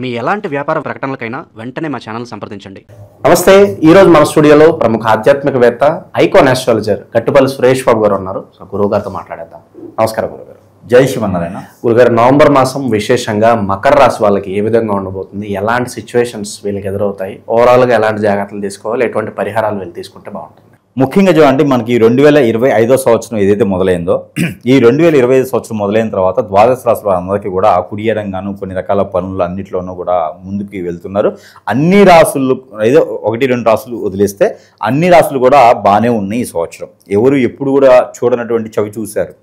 మీ ఎలాంటి వ్యాపార ప్రకటనలకైనా వెంటనే మా ఛానల్ సంప్రదించండి. నమస్తే. ఈరోజు మన స్టూడియోలో ప్రముఖ ఆధ్యాత్మికవేత్త ఐకాన్ ఆస్ట్రాలజర్ గట్టుపల్లి సురేష్ బాబు గారు ఉన్నారు. సో గురువు గారితో మాట్లాడేద్దాం. నమస్కారం గురుగారు. జై శ్రీమన్నారాయణ. గురుగారు, నవంబర్ మాసం విశేషంగా మకర రాశి వాళ్ళకి ఏ విధంగా ఉండబోతుంది, ఎలాంటి సిచ్యువేషన్స్ వీళ్ళకి ఎదురవుతాయి, ఓవరాల్గా ఎలాంటి జాగ్రత్తలు తీసుకోవాలి, ఎటువంటి పరిహారాలు వీళ్ళు తీసుకుంటే బాగుంటుంది? ముఖ్యంగా చూడండి, మనకి 2025 సంవత్సరం ఏదైతే మొదలైందో, ఈ 2025 సంవత్సరం మొదలైన తర్వాత ద్వాదశ రాశుల అందరికీ కూడా కుడియడంగాను కొన్ని రకాల పనులు అన్నింటిలోనూ కూడా ముందుకు వెళ్తున్నారు. అన్ని రాసులు ఏదో 1-2 రాసులు వదిలేస్తే అన్ని రాసులు కూడా బాగానే ఉన్నాయి. ఈ సంవత్సరం ఎవరు ఎప్పుడు కూడా చూడనటువంటి చవి చూశారు,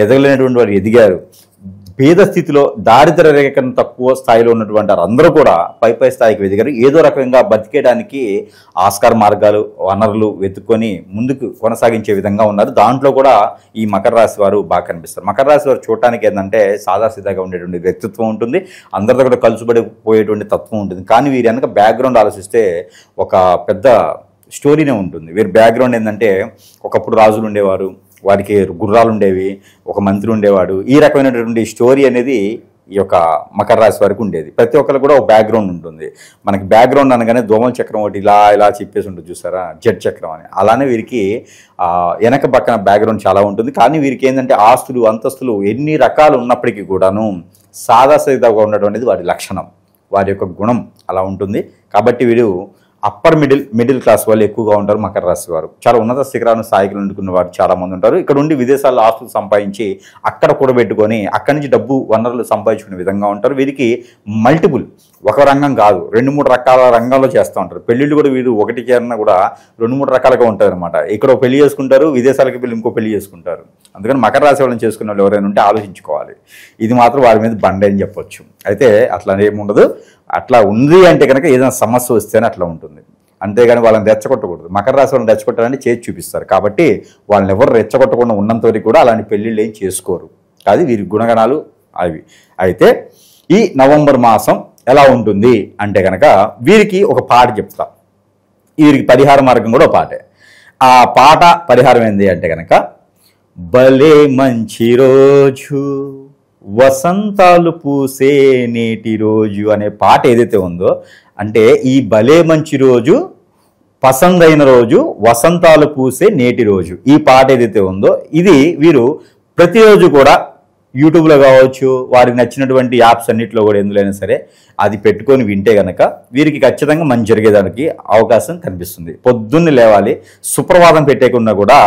ఎదగలేనటువంటి వారు ఎదిగారు. పేద స్థితిలో దారిద్ర రేఖను తక్కువ స్థాయిలో ఉన్నటువంటి వారందరూ కూడా పై స్థాయికి ఎదిగారు. ఏదో రకంగా బతికేయడానికి ఆస్కార మార్గాలు, వనరులు వెతుక్కొని ముందుకు కొనసాగించే విధంగా ఉన్నారు. దాంట్లో కూడా ఈ మకర రాశి వారు బాగా కనిపిస్తారు. మకర రాశి వారు చూడటానికి ఏంటంటే సాదాసీదాగా ఉండేటువంటి వ్యక్తిత్వం ఉంటుంది, అందరితో కూడా కలుసుబడిపోయేటువంటి తత్వం ఉంటుంది. కానీ వీరి వెనక బ్యాక్గ్రౌండ్ ఆలోచిస్తే ఒక పెద్ద స్టోరీనే ఉంటుంది. వీరి బ్యాక్గ్రౌండ్ ఏంటంటే, ఒకప్పుడు రాజులు ఉండేవారు, వారికి గుర్రాలు ఉండేవి, ఒక మంత్రి ఉండేవాడు. ఈ రకమైనటువంటి స్టోరీ అనేది ఈ యొక్క మకర రాశి వారికి ఉండేది. ప్రతి ఒక్కరు కూడా ఒక బ్యాక్గ్రౌండ్ ఉంటుంది. మనకి బ్యాక్గ్రౌండ్ అనగానే దోమల చక్రం ఒకటి ఇలా చెప్పేసి ఉంటుంది చూసారా, జెడ్ చక్రం అని. అలానే వీరికి వెనక పక్కన బ్యాక్గ్రౌండ్ చాలా ఉంటుంది. కానీ వీరికి ఏంటంటే ఆస్తులు, అంతస్తులు ఎన్ని రకాలు ఉన్నప్పటికీ కూడాను సాదాసీదాగా ఉండడం అనేది వారి లక్షణం, వారి యొక్క గుణం అలా ఉంటుంది. కాబట్టి వీడు అప్పర్ మిడిల్ క్లాస్ వాళ్ళు ఎక్కువగా ఉంటారు. మకర రాశి వారు చాలా ఉన్నత శిఖరాలను స్థాయికి అందుకున్న వారు చాలా మంది ఉంటారు. ఇక్కడ ఉండి విదేశాల్లో ఆస్తులు సంపాదించి అక్కడ కూడబెట్టుకొని అక్కడి నుంచి డబ్బు వనరులు సంపాదించుకునే విధంగా ఉంటారు. వీరికి మల్టిపుల్, ఒక రంగం కాదు 2-3 రకాల రంగంలో చేస్తూ ఉంటారు. పెళ్ళిళ్ళు కూడా వీరు ఒకటి చేరినా కూడా 2-3 రకాలుగా ఉంటారు అనమాట. ఇక్కడ ఒక పెళ్లి చేసుకుంటారు, విదేశాలకు వెళ్ళి ఇంకో పెళ్లి చేసుకుంటారు. అందుకని మకర రాశి వాళ్ళని చేసుకున్న వాళ్ళు ఎవరైనా ఉంటే ఆలోచించుకోవాలి. ఇది మాత్రం వారి మీద బండే అని చెప్పొచ్చు. అయితే అట్లా ఏముండదు. అట్లా ఉంది అంటే కనుక ఏదైనా సమస్య వస్తేనే అట్లా ఉంటుంది, అంతేగాని వాళ్ళని రెచ్చగొట్టకూడదు. మకర రాశి వాళ్ళని రెచ్చగొట్టాలని చేసి చూపిస్తారు. కాబట్టి వాళ్ళని ఎవరు రెచ్చగొట్టకుండా ఉన్నంత వరకు కూడా అలాంటి పెళ్ళిళ్ళు ఏం చేసుకోరు. అది వీరి గుణగణాలు అవి. అయితే ఈ నవంబర్ మాసం ఎలా ఉంటుంది అంటే కనుక వీరికి ఒక పాట చెప్తా. వీరికి పరిహార మార్గం కూడా ఒక పాటే. ఆ పాట పరిహారం ఏంది అంటే కనుక, భలే మంచి రోజు వసంతాలు పూసే నేటి రోజు అనే పాట ఏదైతే ఉందో, అంటే ఈ భలే మంచి రోజు, పసందైన రోజు, వసంతాలు పూసే నేటి రోజు, ఈ పాట ఏదైతే ఉందో ఇది వీరు ప్రతిరోజు కూడా యూట్యూబ్లో కావచ్చు, వారికి నచ్చినటువంటి యాప్స్ అన్నింటిలో కూడా ఎందులోనైనా సరే అది పెట్టుకొని వింటే కనుక వీరికి ఖచ్చితంగా మంచి జరిగేదానికి అవకాశం కనిపిస్తుంది. పొద్దున్నే లేవాలి, సుప్రభాతం పెట్టేకున్నా కూడా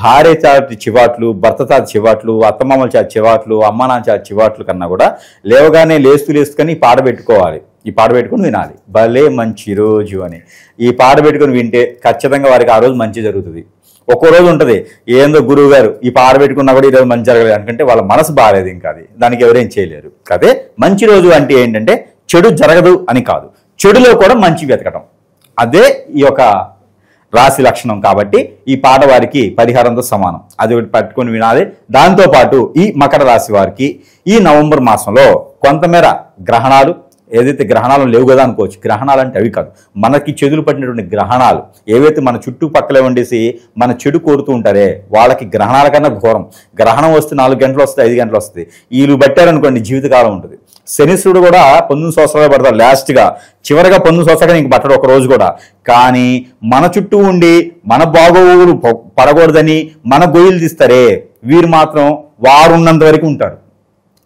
భార్య చాటి చివాట్లు, భర్త చాటి చివాట్లు, అత్తమామల చాటి చివాట్లు, అమ్మానాన్న చాటి చివాట్లు కన్నా కూడా లేవగానే లేస్తూ ఈ పాట పెట్టుకోవాలి. ఈ పాట పెట్టుకుని వినాలి, భలే మంచి రోజు అని. ఈ పాట పెట్టుకుని వింటే ఖచ్చితంగా వారికి ఆ రోజు మంచి జరుగుతుంది. ఒక్కో రోజు ఉంటుంది ఏందో గురువు గారు ఈ పాట పెట్టుకున్నా కూడా ఈరోజు మంచి జరగలేదు అనుకుంటే వాళ్ళ మనసు బాగాలేదు, ఇంకా దానికి ఎవరేం చేయలేరు. అదే మంచి రోజు అంటే ఏంటంటే చెడు జరగదు అని కాదు, చెడులో కూడా మంచి వెతకడం, అదే ఈ యొక్క రాశి లక్షణం. కాబట్టి ఈ పాట వారికి పరిహారంతో సమానం. అది ఒకటి పట్టుకొని వినాలి. దాంతోపాటు ఈ మకర రాశి వారికి ఈ నవంబర్ మాసంలో కొంతమేర గ్రహణాలు, ఏదైతే గ్రహణాలు లేవు కదా అనుకోవచ్చు, గ్రహణాలు అంటే అవి కాదు, మనకి చెడులు పట్టినటువంటి గ్రహణాలు ఏవైతే మన చుట్టుపక్కలే ఉండేసి మన చెడు కోరుతూ ఉంటారే వాళ్ళకి గ్రహణాల కన్నా ఘోరం. గ్రహణం వస్తే 4 గంటలు వస్తుంది, 5 గంటలు వస్తుంది. వీళ్ళు బట్టారనుకోండి జీవితకాలం ఉంటుంది. శనిశ్వరుడు కూడా 19 సంవత్సరాలు పడతాడు, లాస్ట్గా చివరిగా 19 సంవత్సరాలు ఇంక పట్టడు ఒక రోజు కూడా. కానీ మన చుట్టూ ఉండి మన బాగోగులు పడకూడదని మన గొయ్యలు తీస్తారే వీరు మాత్రం వారున్నంత వరకు ఉంటారు.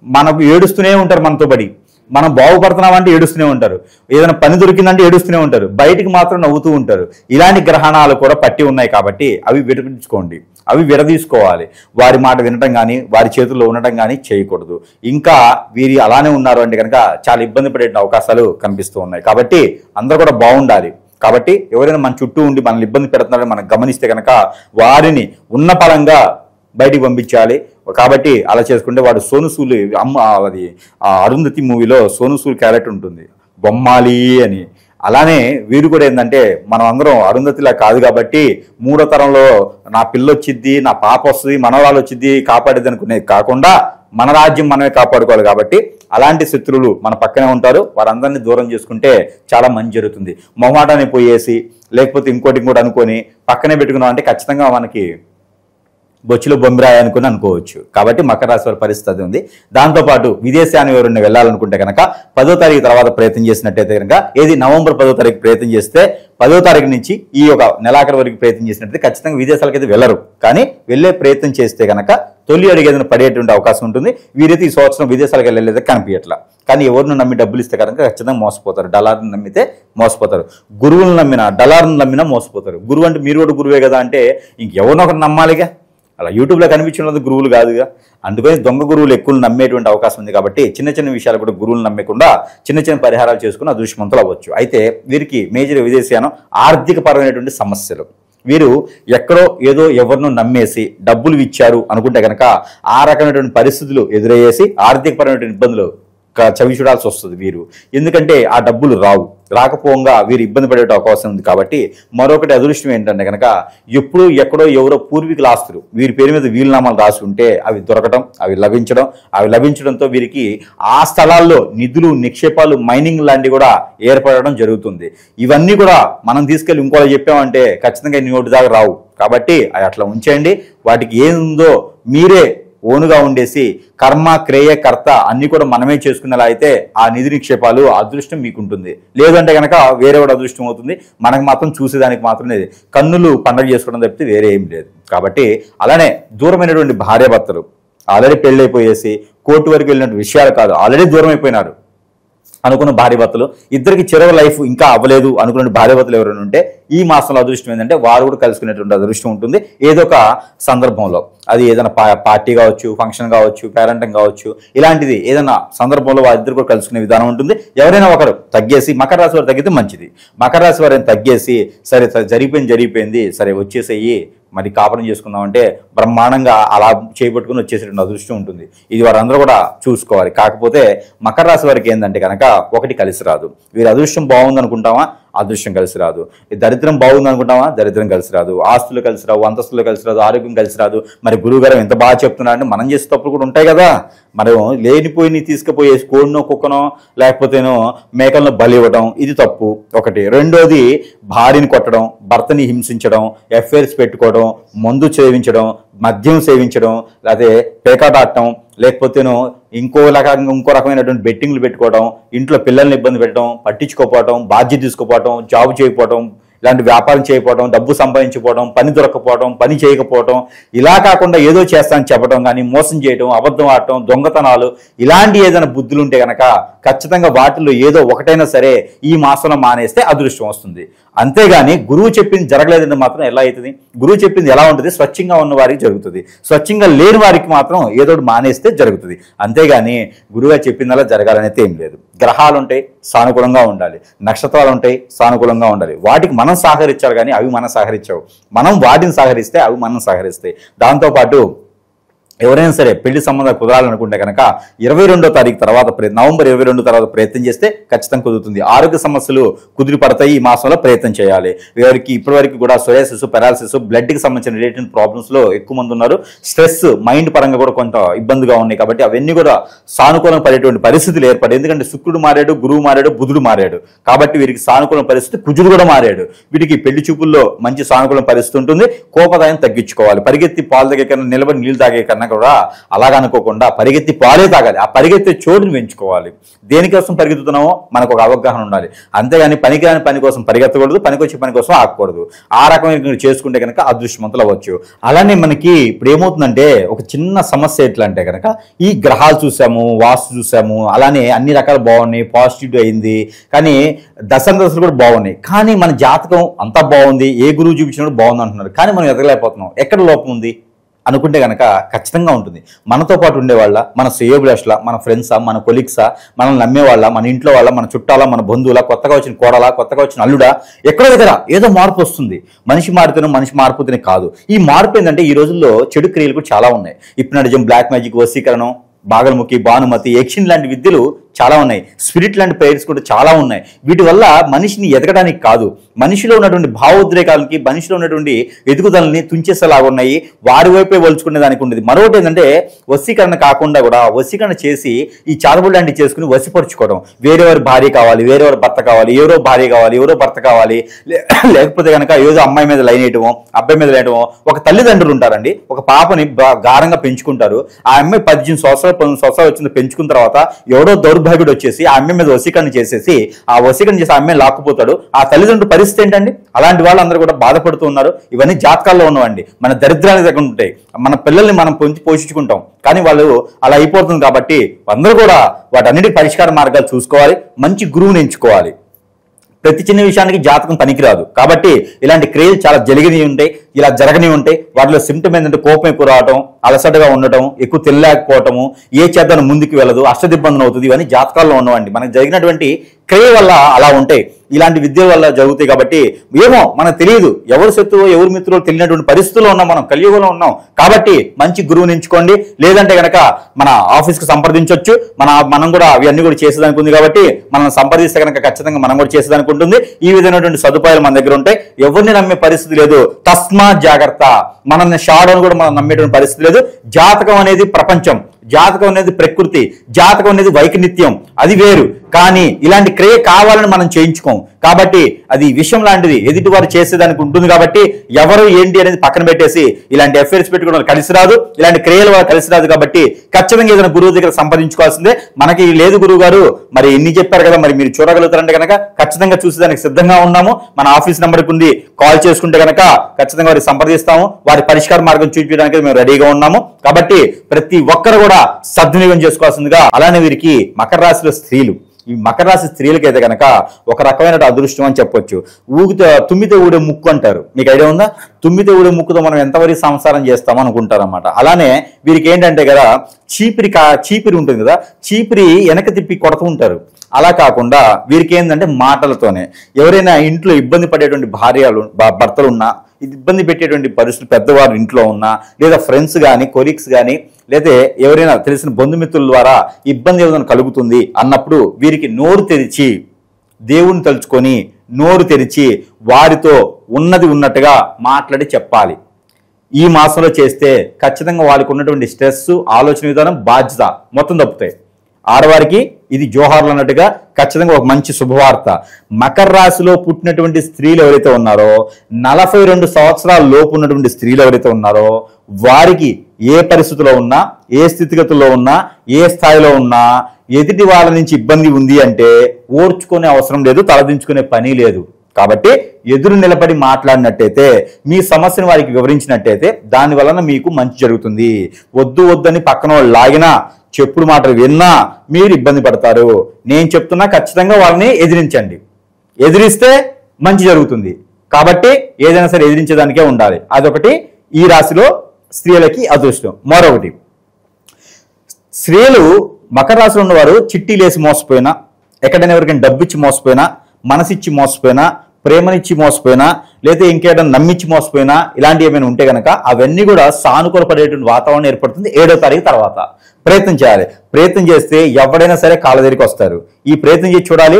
మనకు ఏడుస్తూనే ఉంటారు, మనతో పడి మనం బాగుపడుతున్నామంటే ఏడుస్తూనే ఉంటారు, ఏదైనా పని దొరికిందంటే ఏడుస్తూనే ఉంటారు, బయటికి మాత్రం నవ్వుతూ ఉంటారు. ఇలాంటి గ్రహణాలు కూడా పట్టి ఉన్నాయి. కాబట్టి అవి విడదీసుకోండి, అవి విడదీసుకోవాలి. వారి మాట వినటం కానీ వారి చేతుల్లో ఉండటం కానీ చేయకూడదు. ఇంకా వీరి అలానే ఉన్నారు అంటే కనుక చాలా ఇబ్బంది పడే అవకాశాలు కనిపిస్తూ ఉన్నాయి. కాబట్టి అందరూ కూడా బాగుండాలి. కాబట్టి ఎవరైనా మన చుట్టూ ఉండి మనల్ని ఇబ్బంది పెడుతున్నారని మనం గమనిస్తే కనుక వారిని ఉన్న పరంగా బయటికి పంపించాలి. కాబట్టి అలా చేసుకుంటే వాడు సోనుసూలు అది అరుంధతి మూవీలో సోనుసూల్ క్యారెక్టర్ ఉంటుంది, బొమ్మాలి అని. అలానే వీరు కూడా ఏంటంటే మనం అందరం అరుంధతిలా కాదు కాబట్టి 3వ తరంలో నా పిల్ల వచ్చిద్ది, నా పాప వస్తుంది, మనవరాలు వచ్చిద్ది కాపాడేది అనుకునేది కాకుండా మన రాజ్యం మనమే కాపాడుకోవాలి. కాబట్టి అలాంటి శత్రువులు మన పక్కనే ఉంటారు, వారందరినీ దూరం చేసుకుంటే చాలా మంచి జరుగుతుంది. మొహమాటాన్ని పోయేసి లేకపోతే ఇంకోటి అనుకొని పక్కనే పెట్టుకున్నాం అంటే ఖచ్చితంగా మనకి బొచ్చులో బొమ్మిరాయి అనుకుని అనుకోవచ్చు. కాబట్టి మకర రాశి వారి పరిస్థితి ఉంది. దాంతోపాటు విదేశానికి ఎవరైనా వెళ్ళాలనుకుంటే కనుక 10వ తారీఖు తర్వాత ప్రయత్నం చేసినట్టయితే కనుక ఏది నవంబర్ 10వ తారీఖు ప్రయత్నం చేస్తే 10వ తారీఖు నుంచి ఈ యొక్క నెలాఖరు వరకు ప్రయత్నం చేసినట్టయితే ఖచ్చితంగా విదేశాలకైతే వెళ్ళరు. కానీ వెళ్ళే ప్రయత్నం చేస్తే కనుక తొలి అడుగు ఏదైనా పడేటువంటి అవకాశం ఉంటుంది. వీరైతే ఈ సంవత్సరం విదేశాలకు వెళ్ళలేదే కనిపించట్లా. కానీ ఎవరిని నమ్మి డబ్బులు ఇస్తే కనుక ఖచ్చితంగా మోసపోతారు. డాలర్ని నమ్మితే మోసపోతారు. గురువులను నమ్మినా డాలర్ని నమ్మినా మోసపోతారు. గురువు అంటే మీరు కూడా గురువే కదా అంటే ఇంకెవరినో ఒకరు నమ్మాలిగా. అలా యూట్యూబ్లో కనిపించినది గురువులు కాదుగా. అందుకని దొంగ గురువులు ఎక్కువ నమ్మేటువంటి అవకాశం ఉంది. కాబట్టి చిన్న చిన్న విషయాలు కూడా గురువులు నమ్మకుండా చిన్న చిన్న పరిహారాలు చేసుకుని అదృష్టవంతులు అవ్వచ్చు. అయితే వీరికి మేజర్ విదేశీయానం ఆర్థిక పరమైనటువంటి సమస్యలు. వీరు ఎక్కడో ఏదో ఎవరినో నమ్మేసి డబ్బులు ఇచ్చారు అనుకుంటే కనుక ఆ రకమైనటువంటి పరిస్థితులు ఎదురయ్యేసి ఆర్థిక పరమైనటువంటి ఇబ్బందులు చవి చూడాల్సి వస్తుంది వీరు. ఎందుకంటే ఆ డబ్బులు రాకపోగా వీరు ఇబ్బంది పడే అవకాశం ఉంది. కాబట్టి మరొకటి అదృష్టం ఏంటంటే కనుక ఎప్పుడు ఎక్కడో ఎవరో పూర్వీకుల ఆస్తులు వీరి పేరు మీద వీలునామాలు రాసి ఉంటే అవి దొరకడం, అవి లభించడంతో వీరికి ఆ స్థలాల్లో నిధులు, నిక్షేపాలు, మైనింగ్ లాంటివి కూడా ఏర్పడడం జరుగుతుంది. ఇవన్నీ కూడా మనం తీసుకెళ్ళి ఇంకోలా చెప్పామంటే ఖచ్చితంగా నోటి దాకా రావు. కాబట్టి అవి అట్లా ఉంచేయండి. వాటికి ఏముందో మీరే ఓనుగా ఉండేసి కర్మ, క్రేయ, కర్త అన్ని కూడా మనమే చేసుకునేలా అయితే ఆ నిధి నిక్షేపాలు అదృష్టం మీకుంటుంది. లేదంటే కనుక వేరే వాడు అదృష్టం అవుతుంది. మనకు మాత్రం చూసేదానికి మాత్రమే కన్నులు పండగ చేసుకోవడం తప్పితే వేరే ఏం లేదు. కాబట్టి అలానే దూరమైనటువంటి భార్యాభర్తలు ఆల్రెడీ పెళ్ళైపోయేసి కోర్టు వరకు వెళ్ళినట్టు విషయాలు కాదు, ఆల్రెడీ దూరం అయిపోయినారు అనుకున్న భార్యాభర్తలు, ఇద్దరికి చివరి లైఫ్ ఇంకా అవ్వలేదు అనుకున్న భార్యాభర్తలు ఎవరైనా ఉంటే ఈ మాసంలో అదృష్టం ఏంటంటే వారు కూడా కలుసుకునేటువంటి అదృష్టం ఉంటుంది. ఏదో ఒక సందర్భంలో అది ఏదైనా పార్టీ కావచ్చు, ఫంక్షన్ కావచ్చు, పేరెంటింగ్ కావచ్చు, ఇలాంటిది ఏదైనా సందర్భంలో వారిద్దరు కూడా కలుసుకునే విధానం ఉంటుంది. ఎవరైనా ఒకరు తగ్గేసి మకర రాశి వారు తగ్గితే మంచిది. మకర రాశి వారిని తగ్గేసి సరే జరిగిపోయింది సరే వచ్చేసేయి మరి కాపురం చేసుకుందామంటే బ్రహ్మాండంగా అలా చేపట్టుకుని వచ్చేసేటువంటి అదృష్టం ఉంటుంది. ఇది వారందరూ కూడా చూసుకోవాలి. కాకపోతే మకర రాశి వారికి ఏంటంటే కనుక ఒకటి కలిసి రాదు. వీరి అదృష్టం బాగుంది అనుకుంటామా, అదృష్టం కలిసి రాదు. దరిద్రం బాగుంది అనుకుంటామా, దరిద్రం కలిసి రాదు. ఆస్తులు కలిసి రావు, అంతస్తులు కలిసి రాదు, ఆరోగ్యం కలిసి రాదు. మరి గురువుగారు ఎంత బాగా చెప్తున్నారంటే మనం చేసే తప్పులు కూడా ఉంటాయి కదా. మనం లేనిపోయి తీసుకుపోయే కోడినో, కుక్కనో, లేకపోతేనో మేకలను బలి ఇవ్వడం ఇది తప్పు ఒకటి. రెండోది భార్యని కొట్టడం, భర్తని హింసించడం, ఎఫ్ఐఆర్స్ పెట్టుకోవడం, మందు సేవించడం, మద్యం సేవించడం, లేకపోతే పేకాట ఆడటం, లేకపోతేనో ఇంకో రకమైనటువంటి బెట్టింగ్లు పెట్టుకోవడం, ఇంట్లో పిల్లల్ని ఇబ్బంది పెట్టడం, పట్టించుకోపోవడం, బాధ్యత తీసుకోపోవడం, జాబ్ చేయకపోవడం, ఇలాంటి వ్యాపారం చేయకపోవడం, డబ్బు సంపాదించుకోవడం, పని దొరకపోవడం, పని చేయకపోవడం, ఇలా కాకుండా ఏదో చేస్తానని చెప్పడం కానీ మోసం చేయడం, అబద్ధం ఆడటం, దొంగతనాలు, ఇలాంటి ఏదైనా బుద్ధులు ఉంటే కనుక ఖచ్చితంగా వాటిల్లో ఏదో ఒకటైనా సరే ఈ మాసంలో మానేస్తే అదృష్టం వస్తుంది. అంతేగాని గురువు చెప్పింది జరగలేదంటే మాత్రం ఎలా అవుతుంది? గురువు చెప్పింది ఎలా ఉంటుంది? స్వచ్ఛంగా ఉన్న వారికి జరుగుతుంది, స్వచ్ఛంగా లేని వారికి మాత్రం ఏదో మానేస్తే జరుగుతుంది. అంతేగాని గురువుగా చెప్పిందలా జరగాలనేది ఏం లేదు. గ్రహాలు ఉంటాయి, సానుకూలంగా ఉండాలి. నక్షత్రాలు ఉంటాయి, సానుకూలంగా ఉండాలి. వాటికి మనం సహకరించాలి కానీ అవి మనం సహకరించవు. మనం వాటిని సహకరిస్తే అవి మనం సహకరిస్తాయి. దాంతోపాటు ఎవరైనా సరే పెళ్లి సంబంధాలు కుదరాలనుకుంటే కనుక 22వ తారీఖు తర్వాత నవంబర్ 22 తర్వాత ప్రయత్నం చేస్తే ఖచ్చితంగా కుదురుతుంది. ఆరోగ్య సమస్యలు కుదిరి పడతాయి. ఈ మాసంలో ప్రయత్నం చేయాలి. ఎవరికి ఇప్పటివరకు కూడా సోయాసిస్, పెరాలసిస్, బ్లడ్కి సంబంధించిన రిలేటెడ్ ప్రాబ్లమ్స్లో ఎక్కువ మంది ఉన్నారు. స్ట్రెస్, మైండ్ పరంగా కూడా కొంత ఇబ్బందిగా ఉన్నాయి. కాబట్టి అవన్నీ కూడా సానుకూలం పడేటువంటి పరిస్థితులు ఏర్పడాయి. ఎందుకంటే శుక్రుడు మారాడు, గురువు మారాడు, బుధుడు మారాడు. కాబట్టి వీరికి సానుకూలం పరిస్థితి, కుజుడు కూడా మారాడు. వీటికి పెళ్లి చూపుల్లో మంచి సానుకూలం పరిస్థితి ఉంటుంది. కోపదాయం తగ్గించుకోవాలి. పరిగెత్తి పాలు తాగే కన్నా నిలబడి నీళ్ళు తాగే కన్నా కూడా అలాగ అనుకోకుండా పరిగెత్తి పాలే తాగాలి. ఆ పరిగెత్తే చోటుని పెంచుకోవాలి. దేనికోసం పరిగెత్తుతున్నామో మనకు ఒక అవగాహన ఉండాలి. అంతేగాని పనికిరాని పని కోసం పరిగెత్తకూడదు, పనికొచ్చే పని కోసం ఆగకూడదు. ఆ రకమైన చేసుకుంటే కనుక అదృష్టవంతులు అవ్వచ్చు. అలానే మనకి ఇప్పుడు ఏమవుతుందంటే ఒక చిన్న సమస్య ఎట్లా అంటే కనుక ఈ గ్రహాలు చూసాము, వాస్తు చూసాము, అలానే అన్ని రకాలు బాగున్నాయి, పాజిటివ్ అయింది. కానీ దశలు కూడా బాగున్నాయి. కానీ మన జాతకం అంతా బాగుంది, ఏ గురువు చూపించినప్పుడు బాగుంది అంటున్నారు. కానీ మనం ఎదగలేకపోతున్నాం. ఎక్కడ లోపం ఉంది అనుకుంటే కనుక ఖచ్చితంగా ఉంటుంది. మనతో పాటు ఉండేవాళ్ళ, మన శ్రేయోభిలాషుల, మన ఫ్రెండ్సా, మన కొలీగ్సా, మనల్ని నమ్మేవాళ్ళ, మన ఇంట్లో వాళ్ళ, మన చుట్టాల, మన బంధువుల, కొత్తగా వచ్చిన కోడలా, కొత్తగా వచ్చిన అల్లుడా, ఎక్కడో దగ్గర ఏదో మార్పు వస్తుంది. మనిషి మారుతూనే మనిషి మార్పుతూనే కాదు. ఈ మార్పు ఏంటంటే ఈ రోజుల్లో చెడు క్రియలు కూడా చాలా ఉన్నాయి. హిప్నాటిజం, బ్లాక్ మ్యాజిక్, వశీకరణం, బాగలముఖి, భానుమతి, యక్షిన్ లాంటి విద్యలు చాలా ఉన్నాయి, స్పిరిట్ లాంటి ప్రేయర్స్ కూడా చాలా ఉన్నాయి. వీటి వల్ల మనిషిని ఎదగడానికి కాదు, మనిషిలో ఉన్నటువంటి భావోద్రేకాలకి, మనిషిలో ఉన్నటువంటి ఎదుగుదలని తుంచేసేలాగా ఉన్నాయి, వారి వైపే వలుచుకునే దానికి ఉండేది. మరొకటి ఏంటంటే వశీకరణ కాకుండా కూడా వశీకరణ చేసి ఈ చాదబుల్ లాంటివి చేసుకుని వశపరుచుకోవడం. వేరేవారి భార్య కావాలి, వేరేవారి భర్త కావాలి, ఎవరో భార్య కావాలి, ఎవరో భర్త కావాలి, లేకపోతే కనుక ఏదో అమ్మాయి మీద లైన్ వేయటమో, అబ్బాయి మీద లేయటమో. ఒక తల్లిదండ్రులు ఉంటారండి, ఒక పాపని గారంగా పెంచుకుంటారు. ఆ అమ్మాయి 18 సంవత్సరాలు 19 సంవత్సరాలు వచ్చింది, పెంచుకున్న తర్వాత ఎవడో దౌర్భాగ్యుడు వచ్చేసి ఆ అమ్మాయి మీద వశీకరణ చేసేసి ఆ వశీకరణ చేసి ఆ అమ్మాయి లాక్కుపోతాడు. ఆ తల్లిదండ్రుల పరిస్థితి ఏంటండి? అలాంటి వాళ్ళందరూ కూడా బాధపడుతూ ఉన్నారు. ఇవన్నీ జాతకాల్లో ఉన్నవండి, మన దరిద్రానికి దగ్గర ఉంటాయి. మన పిల్లల్ని మనం పోషించుకుంటాం, కానీ వాళ్ళు అలా అయిపోతుంది. కాబట్టి అందరూ కూడా వాటన్నిటికీ పరిష్కార మార్గాలు చూసుకోవాలి, మంచి గురువుని ఎంచుకోవాలి. ప్రతి చిన్న విషయానికి జాతకం పనికిరాదు. కాబట్టి ఇలాంటి క్రియలు చాలా జరిగినవి ఉంటాయి, ఇలా జరగని ఉంటాయి. వాటిలో సిమ్టమ్ ఏంటంటే కోపం ఎక్కువ రావటం, అలసటగా ఉండటం, ఎక్కువ తెలియకపోవటము, ఏ చేద్దాను ముందుకు వెళ్ళదు, అష్టదిబ్బందన అవుతుంది. ఇవన్నీ జాతకాల్లో ఉన్నవండి. మనకు జరిగినటువంటి క్రియ వల్ల అలా ఉంటాయి, ఇలాంటి విద్యల వల్ల జరుగుతాయి. కాబట్టి ఏమో మనకు తెలియదు, ఎవరు శత్రువు ఎవరు మిత్రులు తెలియనటువంటి పరిస్థితుల్లో ఉన్నాం, మనం కలియుగంలో ఉన్నాం. కాబట్టి మంచి గురువుని ఎంచుకోండి. లేదంటే కనుక మన ఆఫీస్కి సంప్రదించవచ్చు, మనం కూడా అవన్నీ కూడా చేసేదానికి ఉంది. కాబట్టి మనం సంప్రదిస్తే కనుక ఖచ్చితంగా మనం కూడా చేసేదానికి ఉంటుంది. ఈ విధమైనటువంటి సదుపాయాలు మన దగ్గర ఉంటాయి. ఎవరిని నమ్మే పరిస్థితి లేదు, తస్మాత్ జాగ్రత్త. మనల్ని షాడోని కూడా మనం నమ్మేటువంటి పరిస్థితి లేదు. జాతకం అనేది ప్రపంచం, జాతకం అనేది ప్రకృతి, జాతకం అనేది వైకనిత్యం, అది వేరు. కానీ ఇలాంటి క్రియ కావాలని మనం చేయించుకోం. కాబట్టి అది విషయం లాంటిది, ఎదుటివారు చేసేదానికి ఉంటుంది. కాబట్టి ఎవరు ఏంటి అనేది పక్కన పెట్టేసి ఇలాంటి అఫైర్స్ పెట్టుకోవడం కలిసి రాదు, ఇలాంటి క్రియలు కలిసి రాదు. కాబట్టి ఖచ్చితంగా ఏదైనా గురువు దగ్గర సంపాదించుకోవాల్సిందే. మనకి లేదు గురువు గారు మరి ఎన్ని చెప్పారు కదా, మరి మీరు చూడగలుగుతారంటే కనుక ఖచ్చితంగా చూసేదానికి సిద్ధంగా ఉన్నాము. మన ఆఫీస్ నెంబర్కి ఉంది, కాల్ చేసుకుంటే కనుక ఖచ్చితంగా వారికి సంప్రదిస్తాము. వారి పరిష్కార మార్గం చూపించడానికి మేము రెడీగా ఉన్నాము. కాబట్టి ప్రతి ఒక్కరు కూడా సద్వినియోగం చేసుకోవాల్సిందిగా. అలానే వీరికి మకర రాశిలో స్త్రీలు, ఈ మకర రాశి స్త్రీలకి అయితే కనుక ఒక రకమైన అదృష్టం అని చెప్పొచ్చు. తుమ్మితే ఊడే ముక్కు అంటారు, మీకు ఐడియా ఉందా? తుమ్మితే ఊడే ముక్కుతో మనం ఎంతవరకు సంసారం చేస్తామో అనుకుంటారన్నమాట. అలానే వీరికి ఏంటంటే కదా చీపిరి ఉంటుంది కదా, చీపిరి వెనక తిప్పి కొడుతూ ఉంటారు. అలా కాకుండా వీరికి ఏంటంటే మాటలతోనే ఎవరైనా ఇంట్లో ఇబ్బంది పడేటువంటి భర్తలు ఉన్నా, ఇబ్బంది పెట్టేటువంటి పరిస్థితులు పెద్దవారు ఇంట్లో ఉన్నా, లేదా ఫ్రెండ్స్ కానీ కొలీగ్స్ కానీ, లేదా ఎవరైనా తెలిసిన బంధుమిత్రుల ద్వారా ఇబ్బంది ఏదైనా కలుగుతుంది అన్నప్పుడు వీరికి నోరు తెరిచి దేవుని తలుచుకొని నోరు తెరిచి వారితో ఉన్నది ఉన్నట్టుగా మాట్లాడి చెప్పాలి. ఈ మాసంలో చేస్తే ఖచ్చితంగా వాళ్ళకి ఉన్నటువంటి స్ట్రెస్, ఆలోచన విధానం, బాధ్యత మొత్తం తప్పుతాయి. ఆడవారికి ఇది జోహార్లు అన్నట్టుగా ఖచ్చితంగా ఒక మంచి శుభవార్త. మకర రాశిలో పుట్టినటువంటి స్త్రీలు ఎవరైతే ఉన్నారో, 42 సంవత్సరాల లోపు ఉన్నటువంటి స్త్రీలు ఎవరైతే ఉన్నారో, వారికి ఏ పరిస్థితిలో ఉన్నా, ఏ స్థితిగతుల్లో ఉన్నా, ఏ స్థాయిలో ఉన్నా ఎదుటి వాళ్ళ నుంచి ఇబ్బంది ఉంది అంటే ఓర్చుకునే అవసరం లేదు, తలదించుకునే పని లేదు. కాబట్టి ఎదురు నిలబడి మాట్లాడినట్టయితే, మీ సమస్యను వారికి వివరించినట్టయితే దాని వలన మీకు మంచి జరుగుతుంది. వద్దు వద్దని పక్కన వాళ్ళు లాగినా, చెప్పుడు మాటలు విన్నా మీరు ఇబ్బంది పడతారు. నేను చెప్తున్నా ఖచ్చితంగా వాళ్ళని ఎదిరించండి, ఎదిరిస్తే మంచి జరుగుతుంది. కాబట్టి ఏదైనా సరే ఎదిరించేదానికే ఉండాలి. అదొకటి ఈ రాశిలో స్త్రీలకి అదృష్టం. మరొకటి, స్త్రీలు మకర రాశిలో ఉన్నవారు చిట్టీలేసి మోసపోయినా, ఎక్కడైనా ఎవరికైనా డబ్బు ఇచ్చి మోసపోయినా, మనసిచ్చి మోసపోయినా, ప్రేమనిచ్చి మోసపోయినా, లేదా ఇంకేదైనా నమ్మించి మోసపోయినా, ఇలాంటివి ఏమైనా ఉంటే కనుక అవన్నీ కూడా సానుకూల పడేటువంటి వాతావరణం ఏర్పడుతుంది 7వ తారీఖు తర్వాత. ప్రయత్నం చేయాలి. ప్రయత్నం చేస్తే ఎవరైనా సరే కాళ్ళ దగ్గరికి వస్తారు. ఈ ప్రయత్నం చేసి చూడాలి.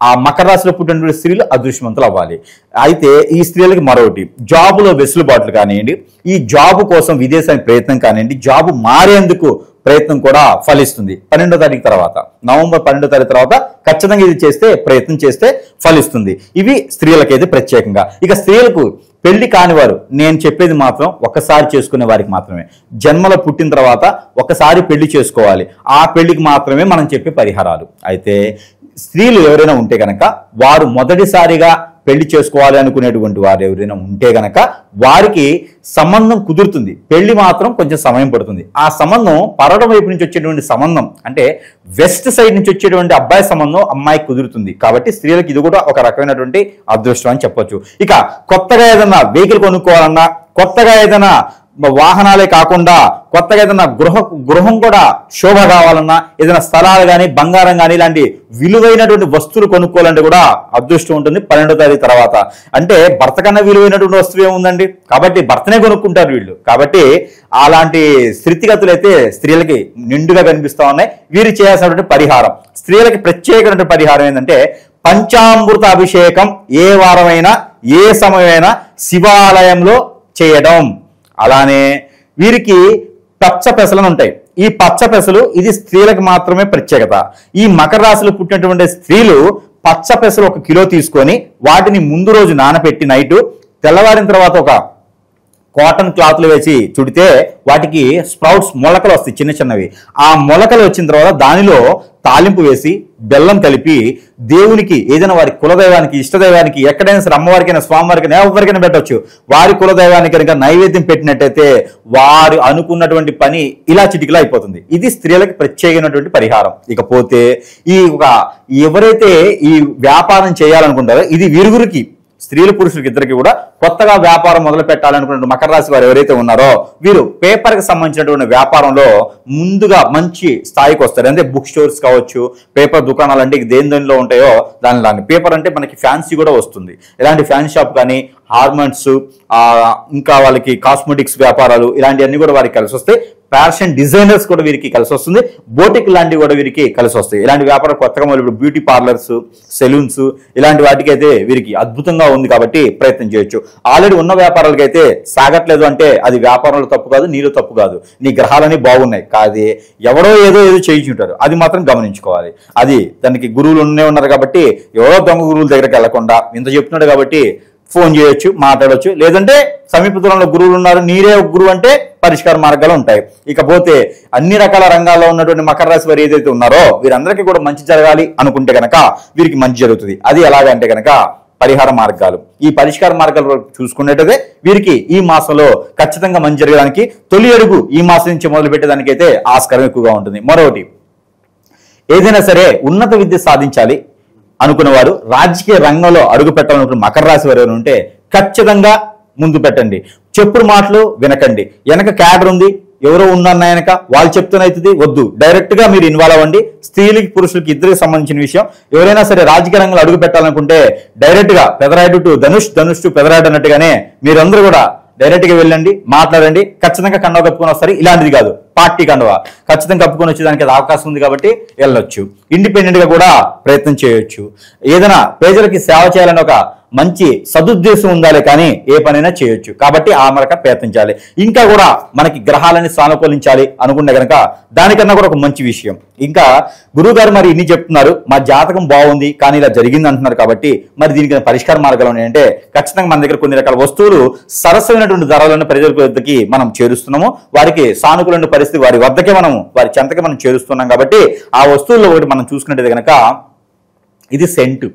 ఆ మకర రాశిలో పుట్టినటువంటి స్త్రీలు అదృష్టవంతులు అవ్వాలి. అయితే ఈ స్త్రీలకి మరొకటి, జాబులో వెసులుబాట్లు కానివ్వండి, ఈ జాబు కోసం విదేశానికి ప్రయత్నం కానివ్వండి, జాబు మారేందుకు ప్రయత్నం కూడా ఫలిస్తుంది 12వ తారీఖు తర్వాత. నవంబర్ 12వ తారీఖు తర్వాత ఖచ్చితంగా ఇది చేస్తే, ప్రయత్నం చేస్తే ఫలిస్తుంది. ఇవి స్త్రీలకైతే ప్రత్యేకంగా. ఇక స్త్రీలకు పెళ్లి కానివారు, నేను చెప్పేది మాత్రం ఒక్కసారి చేసుకునే వారికి మాత్రమే. జన్మలో పుట్టిన తర్వాత ఒకసారి పెళ్లి చేసుకోవాలి. ఆ పెళ్లికి మాత్రమే మనం చెప్పే పరిహారాలు. అయితే స్త్రీలు ఎవరైనా ఉంటే కనుక, వారు మొదటిసారిగా పెళ్లి చేసుకోవాలి అనుకునేటువంటి వారు ఎవరైనా ఉంటే గనక వారికి సంబంధం కుదురుతుంది. పెళ్లి మాత్రం కొంచెం సమయం పడుతుంది. ఆ సంబంధం పరడ వైపు నుంచి వచ్చేటువంటి సంబంధం, అంటే వెస్ట్ సైడ్ నుంచి వచ్చేటువంటి అబ్బాయి సంబంధం అమ్మాయికి కుదురుతుంది. కాబట్టి స్త్రీలకు ఇది కూడా ఒక రకమైనటువంటి అదృష్టం అని చెప్పొచ్చు. ఇక కొత్తగా ఏదైనా వెహికల్ కొనుక్కోవాలన్నా, కొత్తగా ఏదైనా వాహనాలే కాకుండా కొత్తగా ఏదైనా గృహం కూడా శోభ కావాలన్నా, ఏదైనా స్థలాలు కానీ బంగారం కానీ ఇలాంటి విలువైనటువంటి వస్తువులు కొనుక్కోవాలంటే కూడా అదృష్టం ఉంటుంది 12వ తారీఖు తర్వాత. అంటే భర్త కన్నా విలువైనటువంటి వస్తువు ఏముందండి, కాబట్టి భర్తనే కొనుక్కుంటారు వీళ్ళు. కాబట్టి అలాంటి స్థితిగతులు అయితే స్త్రీలకి నిండుగా కనిపిస్తా ఉన్నాయి. వీరు చేయాల్సినటువంటి పరిహారం, స్త్రీలకి ప్రత్యేకమైన పరిహారం ఏంటంటే పంచామృత అభిషేకం ఏ వారమైనా ఏ సమయమైనా శివాలయంలో చేయడం. అలానే వీరికి పచ్చ పెసలు ఉంటాయి. ఈ పచ్చ పెసలు ఇది స్త్రీలకు మాత్రమే ప్రత్యేకత. ఈ మకర రాశిలో పుట్టినటువంటి స్త్రీలు పచ్చ పెసలు 1 కిలో తీసుకొని వాటిని ముందు రోజు నానబెట్టి నైటు తెల్లవారిన తర్వాత ఒక కాటన్ క్లాత్లు వేసి చుడితే వాటికి స్ప్రౌట్స్ మొలకలు వస్తాయి, చిన్న చిన్నవి. ఆ మొలకలు వచ్చిన తర్వాత దానిలో తాలింపు వేసి బెల్లం కలిపి దేవునికి ఏదైనా వారి కులదైవానికి ఇష్టదైవానికి ఎక్కడైనా సరే అమ్మవారికైనా స్వామివారికైనా ఎవరికైనా పెట్టవచ్చు. వారి కులదైవానికి కనుక నైవేద్యం పెట్టినట్టయితే వారు అనుకున్నటువంటి పని ఇలా చిటికలా అయిపోతుంది. ఇది స్త్రీలకు ప్రత్యేకమైనటువంటి పరిహారం. ఇకపోతే ఎవరైతే ఈ వ్యాపారం చేయాలనుకుంటారో ఇది వీరుగురికి స్త్రీలు పురుషులకి ఇద్దరికి కూడా కొత్తగా వ్యాపారం మొదలు పెట్టాలనుకున్న మకర రాశి వారు ఎవరైతే ఉన్నారో వీరు పేపర్కి సంబంధించినటువంటి వ్యాపారంలో ముందుగా మంచి స్థాయికి వస్తారు. అంటే బుక్ స్టోర్స్ కావచ్చు, పేపర్ దుకాణాలు అంటే దేనిలో ఉంటాయో దానిలాంటి పేపర్ అంటే మనకి ఫ్యాన్సీ కూడా వస్తుంది. ఇలాంటి ఫ్యాన్సీ షాప్ కానీ హార్మెంట్స్, ఇంకా వాళ్ళకి కాస్మెటిక్స్ వ్యాపారాలు ఇలాంటివన్నీ కూడా వారికి కలిసి వస్తాయి. ఫ్యాషన్ డిజైనర్స్ కూడా వీరికి కలిసి వస్తుంది. బోటిక్ లాంటివి కూడా వీరికి కలిసి వస్తాయి. ఇలాంటి వ్యాపారం కొత్తగా మొదలు బ్యూటీ పార్లర్స్, సెలూన్స్ ఇలాంటి వాటికి అయితే వీరికి అద్భుతంగా ఉంది కాబట్టి ప్రయత్నం చేయొచ్చు. ఆల్రెడీ ఉన్న వ్యాపారాలకి అయితే సాగట్లేదు అంటే అది వ్యాపారంలో తప్పు కాదు, నీలో తప్పు కాదు, నీ గ్రహాలన్నీ బాగున్నాయి కాదు, ఎవరో ఏదో చేయించుంటారు, అది మాత్రం గమనించుకోవాలి. అది దానికి గురువులు ఉన్నారు కాబట్టి ఎవరో దొంగ గురువుల దగ్గరికి వెళ్లకుండా ఇంత చెప్తున్నాడు కాబట్టి ఫోన్ చేయొచ్చు, మాట్లాడవచ్చు. లేదంటే సమీప దూరంలో గురువులు ఉన్నారు, నీరే ఒక గురువు అంటే పరిష్కార మార్గాలు ఉంటాయి. ఇకపోతే అన్ని రకాల రంగాల్లో ఉన్నటువంటి మకర రాశి వారు ఏదైతే ఉన్నారో వీరందరికీ కూడా మంచి జరగాలి అనుకుంటే కనుక వీరికి మంచి జరుగుతుంది. అది ఎలాగంటే కనుక పరిహార మార్గాలు, ఈ పరిష్కార మార్గాలు చూసుకున్నట్టయితే వీరికి ఈ మాసంలో ఖచ్చితంగా మంచి జరగడానికి తొలి అడుగు ఈ మాసం నుంచి మొదలు పెట్టేదానికైతే ఆస్కారం ఎక్కువగా ఉంటుంది. మరొకటి, ఏదైనా సరే ఉన్నత విద్య సాధించాలి అనుకున్నవారు, రాజకీయ రంగంలో అడుగు పెట్టాలనుకున్న మకర రాశి వారు ఉంటే ఖచ్చితంగా ముందు పెట్టండి. చెప్పుడు మాటలు వినకండి. వెనక క్యాడర్ ఉంది, ఎవరో ఉన్నారన్న వెనక వాళ్ళు చెప్తూనైతుంది, వద్దు. డైరెక్ట్ గా మీరు ఇన్వాల్వ్ అవ్వండి. స్త్రీలకి పురుషులకి ఇద్దరికి సంబంధించిన విషయం. ఎవరైనా సరే రాజకీయ రంగంలో అడుగు పెట్టాలనుకుంటే డైరెక్ట్ గా పెదరాయుడు టు ధనుష్, ధనుష్ టు పెదరాయుడు అన్నట్టుగానే మీరందరూ కూడా డైరెక్ట్ గా వెళ్ళండి, మాట్లాడండి. ఖచ్చితంగా కండవ కప్పుకొని వస్తారు. ఇలాంటిది కాదు, పార్టీ కండవ ఖచ్చితంగా కప్పుకొని వచ్చేదానికి అది అవకాశం ఉంది కాబట్టి వెళ్ళొచ్చు. ఇండిపెండెంట్ గా కూడా ప్రయత్నం చేయొచ్చు. ఏదైనా ప్రజలకి సేవ చేయాలని ఒక మంచి సదుద్దేశం ఉండాలి, కానీ ఏ పనైనా చేయొచ్చు. కాబట్టి ఆ మరక ప్రయత్నించాలి. ఇంకా కూడా మనకి గ్రహాలని సానుకూలించాలి అనుకుంటే కనుక దానికన్నా కూడా ఒక మంచి విషయం. ఇంకా గురువు గారు మరి ఇన్ని చెప్తున్నారు, మా జాతకం బాగుంది కానీ ఇలా జరిగింది అంటున్నారు కాబట్టి మరి దీనికి పరిష్కార మార్గాలు ఉన్నాయంటే ఖచ్చితంగా మన దగ్గర కొన్ని రకాల వస్తువులు సరసమైనటువంటి ధరలను ప్రజల వద్దకి మనం చేరుస్తున్నాము. వారికి సానుకూలమైన పరిస్థితి వారి వద్దకే వారి చెంతకే మనం చేరుస్తున్నాం. కాబట్టి ఆ వస్తువుల్లో ఒకటి మనం చూసుకున్నట్టయితే కనుక ఇది సెంటు.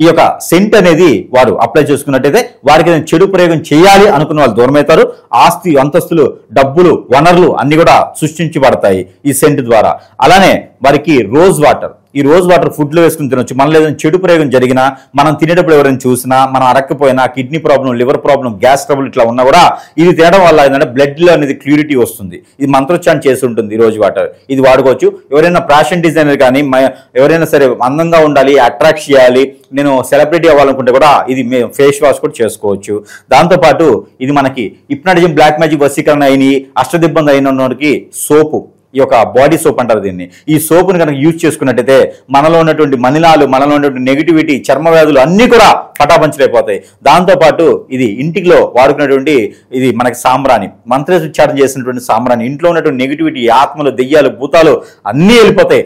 ఈ యొక్క సెంట్ అనేది వారు అప్లై చేసుకున్నట్టయితే వారికి చెడు ప్రయోగం చేయాలి అనుకున్న వాళ్ళు దూరం అవుతారు. ఆస్తి, అంతస్తులు, డబ్బులు, వనరులు అన్ని కూడా సృష్టించబడతాయి ఈ సెంట్ ద్వారా. అలానే వారికి రోజ్ వాటర్, ఈ రోజ్ వాటర్ ఫుడ్లో వేసుకుని తినొచ్చు. మనలో ఏదైనా చెడు ప్రయోగం జరిగినా, మనం తినేటప్పుడు ఎవరైనా చూసినా, మనం అరక్కపోయినా, kidney problem, liver problem, gas trouble ఇట్లా ఉన్నా కూడా ఇది తినడం వల్ల ఏంటంటే బ్లడ్ లో అనేది క్యూరిటీ వస్తుంది. ఇది మంత్రోచ్చారణ చేసి ఉంటుంది ఈ రోజ్ వాటర్. ఇది వాడుకోవచ్చు. ఎవరైనా ఫ్యాషన్ డిజైనర్ కానీ ఎవరైనా సరే అందంగా ఉండాలి, అట్రాక్ట్ చేయాలి, నేను సెలబ్రిటీ అవ్వాలనుకుంటే కూడా ఇది ఫేస్ వాష్ కూడా చేసుకోవచ్చు. దాంతోపాటు ఇది మనకి హిప్నాటిజం, బ్లాక్ మ్యాజిక్ వశీకరణ అయిన అష్టదిబ్బంది అయిన వారికి సోపు, ఈ యొక్క బాడీ సోప్ అంటారు దీన్ని. ఈ సోపుని కనుక యూజ్ చేసుకున్నట్టయితే మనలో ఉన్నటువంటి మలినాలు, మనలో ఉన్నటువంటి నెగిటివిటీ, చర్మ వ్యాధులు అన్ని కూడా పటాపంచలైపోతాయి. దాంతోపాటు ఇది ఇంటిలో వాడుకున్నటువంటి ఇది మనకి సాంబ్రాణి, మంత్రోచ్చారణ చేసినటువంటి సాంబ్రాణి. ఇంట్లో ఉన్నటువంటి నెగిటివిటీ, ఆత్మలు, దెయ్యాలు, భూతాలు అన్నీ వెళ్ళిపోతాయి.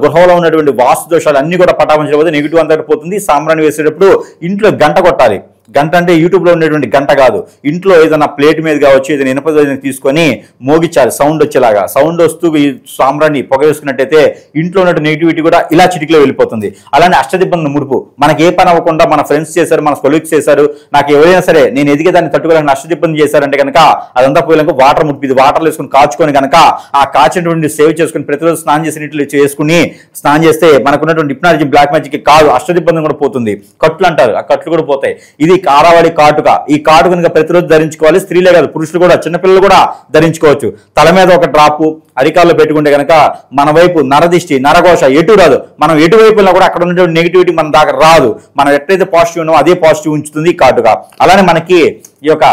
గృహంలో ఉన్నటువంటి వాస్తు దోషాలు అన్ని కూడా పటాపంచలేకపోతే నెగిటివ్ అంతా పోతుంది. సాంబ్రాణి వేసేటప్పుడు ఇంట్లో గంట కొట్టాలి. గంట అంటే యూట్యూబ్లో ఉండేటువంటి గంట కాదు, ఇంట్లో ఏదైనా ప్లేట్ మీద కావచ్చు, ఏదైనా ఇనప తీసుకొని మోగించాలి, సౌండ్ వచ్చేలాగా. సౌండ్ వస్తూ ఈ సాంబ్రాన్ని పొగ వేసుకున్నట్టయితే ఇంట్లో ఉన్నటువంటి నెగిటివిటీ కూడా ఇలా చిటికలో వెళ్ళిపోతుంది. అలానే అష్టదిబ్బంది ముడుపు, మనకి ఏ పని అవ్వకుండా మన ఫ్రెండ్స్ చేశారు, మన కొలీగ్స్ చేశారు, నాకు ఎవరైనా సరే నేను ఎదిగేదాన్ని తట్టుకోలేని అష్టదిబ్బంది చేశారంటే కనుక అదంతా పోయినాక వాటర్ ముడుపు, ఇది వాటర్లో వేసుకుని కాచుకొని కనుక ఆ కాచినటువంటి సేవ్ చేసుకుని ప్రతిరోజు స్నానం చేసి నీటిలో చేసుకుని స్నానం చేస్తే మనకున్నటువంటి హిప్నాటిజం, బ్లాక్ మ్యాజిక్ కాదు అష్టదిబ్బంది కూడా పోతుంది. కట్లు అంటారు, ఆ కట్లు కూడా పోతాయి. ఇది ఆడవాడి కాటుక. ఈ కాటుక కనుక ప్రతిరోజు ధరించుకోవాలి. స్త్రీలే కాదు, పురుషులు కూడా, చిన్నపిల్లలు కూడా ధరించుకోవచ్చు. తల మీద ఒక డ్రాపు అరికాల్లో పెట్టుకుంటే కనుక మన వైపు నరదిష్టి, నరఘోష ఎటు రాదు. మనం ఎటువైపు వెళ్ళినా కూడా అక్కడ ఉన్నటువంటి నెగిటివిటీ మన దాకా రాదు. మనం ఎట్లయితే పాజిటివ్ ఉన్నామో అదే పాజిటివ్ ఉంచుతుంది ఈ కాటుక. అలానే మనకి ఈ యొక్క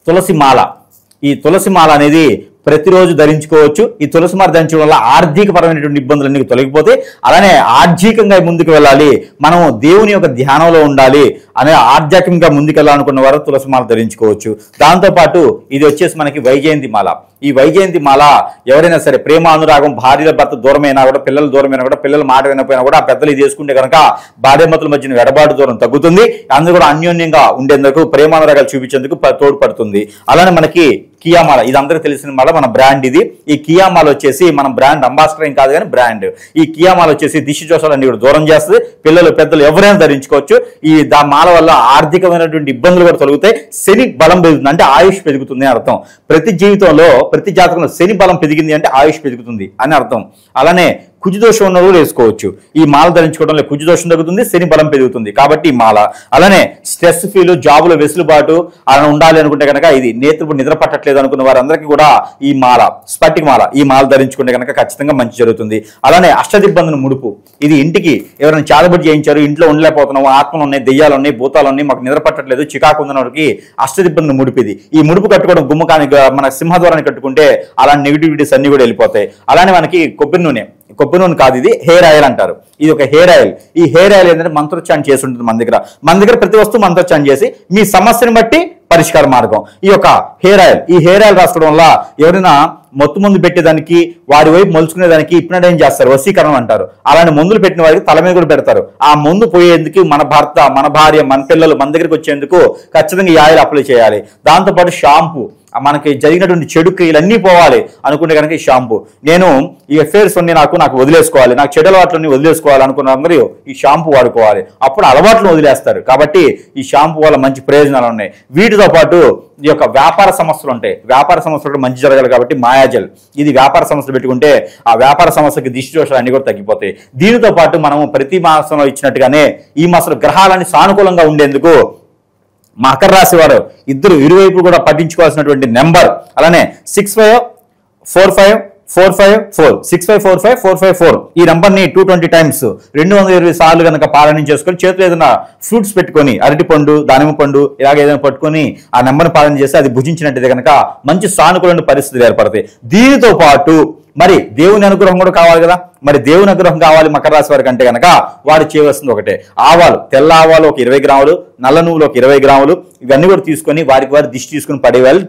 తులసి మాల, ఈ తులసి మాల అనేది ప్రతిరోజు ధరించుకోవచ్చు. ఈ తులసి మాల ధరించడం వల్ల ఆర్థికపరమైనటువంటి ఇబ్బందులన్నీ తొలగిపోతే, అలానే ఆర్థికంగా ముందుకు వెళ్ళాలి, మనం దేవుని యొక్క ధ్యానంలో ఉండాలి అనే ఆధ్యాత్మికంగా ముందుకు వెళ్ళాలనుకున్న వారు తులసి మాల ధరించుకోవచ్చు. దాంతోపాటు ఇది వచ్చేసి మనకి వైజయంతి మాల. ఈ వైజయంతి మాల ఎవరైనా సరే ప్రేమ అనురాగం, భార్యల భర్త దూరమైనా కూడా, పిల్లలు దూరమైనా కూడా, పిల్లల మాట వినకపోయినా కూడా ఆ పెద్దలు ఇది చేసుకుంటే కనుక భార్యాభర్తల మధ్యన ఎడబాటు దూరం తగ్గుతుంది. అందులో కూడా అన్యోన్యంగా ఉండేందుకు, ప్రేమానురాగాలు చూపించేందుకు తోడ్పడుతుంది. అలానే మనకి కియా మాల, ఇది అందరికీ తెలిసిన మాల, మన బ్రాండ్ ఇది. ఈ కియా మాల వచ్చేసి మన బ్రాండ్ అంబాసిడర్ ఏం కాదు కానీ బ్రాండ్. ఈ కియా మాల వచ్చేసి దిష్టి దోషాలన్నీ కూడా దూరం చేస్తుంది. పిల్లలు పెద్దలు ఎవరైనా ధరించుకోవచ్చు. ఈ మాల వల్ల ఆర్థికమైనటువంటి ఇబ్బందులు కూడా తొలగుతాయి. శని బలం పెరుగుతుంది అంటే ఆయుష్ పెరుగుతుంది అని అర్థం. ప్రతి జీవితంలో, ప్రతి జాతకంలో శని బలం పెరిగింది అంటే ఆయుష్ పెరుగుతుంది అని అర్థం. అలానే కుజదోషం ఉన్న వాళ్ళు వేసుకోవచ్చు. ఈ మాల ధరించుకోవడంలో కుజదోషం తగ్గుతుంది, శని బలం పెరుగుతుంది కాబట్టి ఈ మాల. అలానే స్ట్రెస్ ఫీల్, జాబులో వెసులుబాటు అలా ఉండాలి అనుకుంటే కనుక, ఇది నేత్రపు నిద్ర పట్టట్లేదు అనుకున్న వారందరికీ కూడా ఈ మాల, స్ఫటిక మాల, ఈ మాల ధరించుకుంటే కనుక ఖచ్చితంగా మంచి జరుగుతుంది. అలానే అష్టదిబ్బందుల ముడుపు, ఇది ఇంటికి ఎవరైనా చాలబడి చేయించారు, ఇంట్లో ఉండలేకపోతున్నాము, ఆత్మలు ఉన్నాయి, దెయ్యాలు ఉన్నాయి, భూతాలు ఉన్నాయి, మాకు నిద్ర పట్టట్లేదు, చికాకు ఉందన్న వారికి అష్టదిబ్బందుల ముడుపు ఇది. ఈ ముడుపు కట్టుకోవడం గుమ్మకానికి, మన సింహద్వారాన్ని కట్టుకుంటే అలాంటి నెగిటివిటీస్ అన్ని కూడా వెళ్ళిపోతాయి. అలానే మనకి కొబ్బరి నూనె కాదు, ఇది హెయిర్ ఆయిల్ అంటారు. ఇది ఒక హెయిర్ ఆయిల్. ఈ హెయిర్ ఆయిల్ ఏంటంటే మంత్రోచ్చారణ చేసి ఉంటుంది మన దగ్గర ప్రతి వస్తువు మంత్రోచ్చారణ చేసి మీ సమస్యను బట్టి పరిష్కార మార్గం. ఈ యొక్క హెయిర్ ఆయిల్, ఈ హెయిర్ ఆయిల్ రాసుకోవడం వల్ల ఎవరైనా మొత్తం మందు పెట్టేదానికి, వారి వైపు మలుచుకునేదానికి ఇప్నటైజ్ చేస్తారు, వశీకరణం అంటారు. అలాంటి మందులు పెట్టిన వారికి తల మీద కూడా పెడతారు. ఆ మందు పోయేందుకు మన భర్త, మన భార్య, మన పిల్లలు మన దగ్గరికి వచ్చేందుకు ఖచ్చితంగా ఈ ఆయిల్ అప్లై చేయాలి. దాంతోపాటు షాంపూ, మనకి జరిగినటువంటి చెడు క్రియలన్నీ పోవాలి అనుకుంటే కనుక ఈ షాంపూ. నేను ఈ అఫైర్స్ అన్ని నాకు వదిలేసుకోవాలి, నాకు చెడు అలవాట్లన్నీ వదిలేసుకోవాలి అనుకున్న అందరూ ఈ షాంపూ వాడుకోవాలి. అప్పుడు అలవాట్లను వదిలేస్తారు. కాబట్టి ఈ షాంపూ వల్ల మంచి ప్రయోజనాలు ఉన్నాయి. వీటితో పాటు ఈ యొక్క వ్యాపార సమస్యలు ఉంటాయి. వ్యాపార సమస్యలు మంచి జరగాలి కాబట్టి మాయాజల్, ఇది వ్యాపార సమస్యలు పెట్టుకుంటే ఆ వ్యాపార సమస్యకి దిష్టి దోషాలు అన్ని కూడా తగ్గిపోతాయి. దీనితో పాటు మనము ప్రతి మాసంలో ఇచ్చినట్టుగానే ఈ మాసంలో గ్రహాలన్నీ సానుకూలంగా ఉండేందుకు మకర రాశి వారు ఇరువైపు కూడా పఠించుకోవాల్సినటువంటి నెంబర్, అలానే 65454544 65454544 ఈ నెంబర్ ని 220 టైమ్స్ 220 సార్లు కనుక పారాయణం చేసుకొని, చేతిలో ఏదైనా ఫ్రూట్స్ పెట్టుకొని, అరటిపండు, దానిమ్మ పండు ఇలాగ ఏదైనా పట్టుకొని ఆ నెంబర్ని పారాయణ చేస్తే అది భుజించినట్టయితే కనుక మంచి సానుకూలమైన పరిస్థితులు ఏర్పడతాయి. దీనితో పాటు మరి దేవుని అనుగ్రహం కూడా కావాలి కదా. మరి దేవుని అనుగ్రహం కావాలి మకర రాశి వారికి అంటే కనుక వారు చేయవలసింది ఒకటే, ఆవాలు, తెల్ల ఆవాలు ఒక 20 గ్రాములు, నల్ల నువ్వులు ఒక 20 గ్రాములు, ఇవన్నీ కూడా తీసుకొని వారి దిష్టి తీసుకుని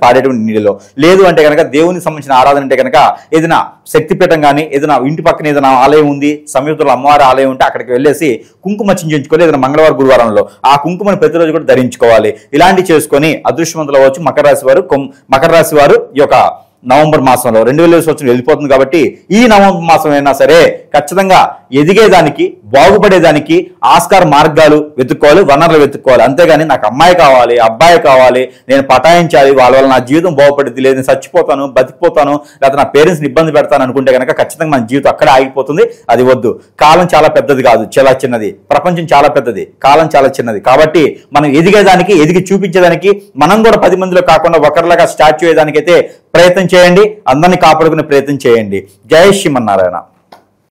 పాడేటువంటి నీళ్ళలో. లేదు అంటే కనుక దేవునికి సంబంధించిన ఆరాధన అంటే కనుక ఏదైనా శక్తిపీఠం కానీ, ఏదైనా ఇంటి పక్కన ఏదైనా ఆలయం ఉంది, సమీపంలో అమ్మవారి ఆలయం ఉంటే అక్కడికి వెళ్ళేసి కుంకుమ చించుకోవాలి. ఏదైనా మంగళవారం, గురువారంలో ఆ కుంకుమని ప్రతిరోజు కూడా ధరించుకోవాలి. ఇలాంటివి చేసుకొని అదృష్టవంతులు అవ్వచ్చు మకర రాశి వారు. ఈ యొక్క నవంబర్ మాసంలో 2020 సంవత్సరం వెళ్ళిపోతుంది కాబట్టి ఈ నవంబర్ మాసం అయినా సరే ఖచ్చితంగా ఎదిగేదానికి, బాగుపడేదానికి ఆస్కార మార్గాలు వెతుక్కోవాలి, వనరులు వెతుక్కోవాలి. అంతేగాని నాకు అమ్మాయి కావాలి, అబ్బాయి కావాలి, నేను పటాయించాలి, వాళ్ళ వల్ల నా జీవితం బాగుపడుద్ది, లేదు నేను చచ్చిపోతాను, బతికిపోతాను, లేకపోతే నా పేరెంట్స్ని ఇబ్బంది పెడతాను అనుకుంటే కనుక ఖచ్చితంగా మన జీవితం అక్కడే ఆగిపోతుంది. అది వద్దు. కాలం చాలా పెద్దది కాదు, చాలా చిన్నది. ప్రపంచం చాలా పెద్దది, కాలం చాలా చిన్నది. కాబట్టి మనం ఎదిగేదానికి, ఎదిగి చూపించేదానికి, మనం కూడా 10 మందిలో కాకుండా ఒకరిలాగా స్టాచ్యూ అయ్యేదానికైతే ప్రయత్నం చేయండి. అందరినీ కాపాడుకునే ప్రయత్నం చేయండి. జై శ్రీమన్నారాయణ.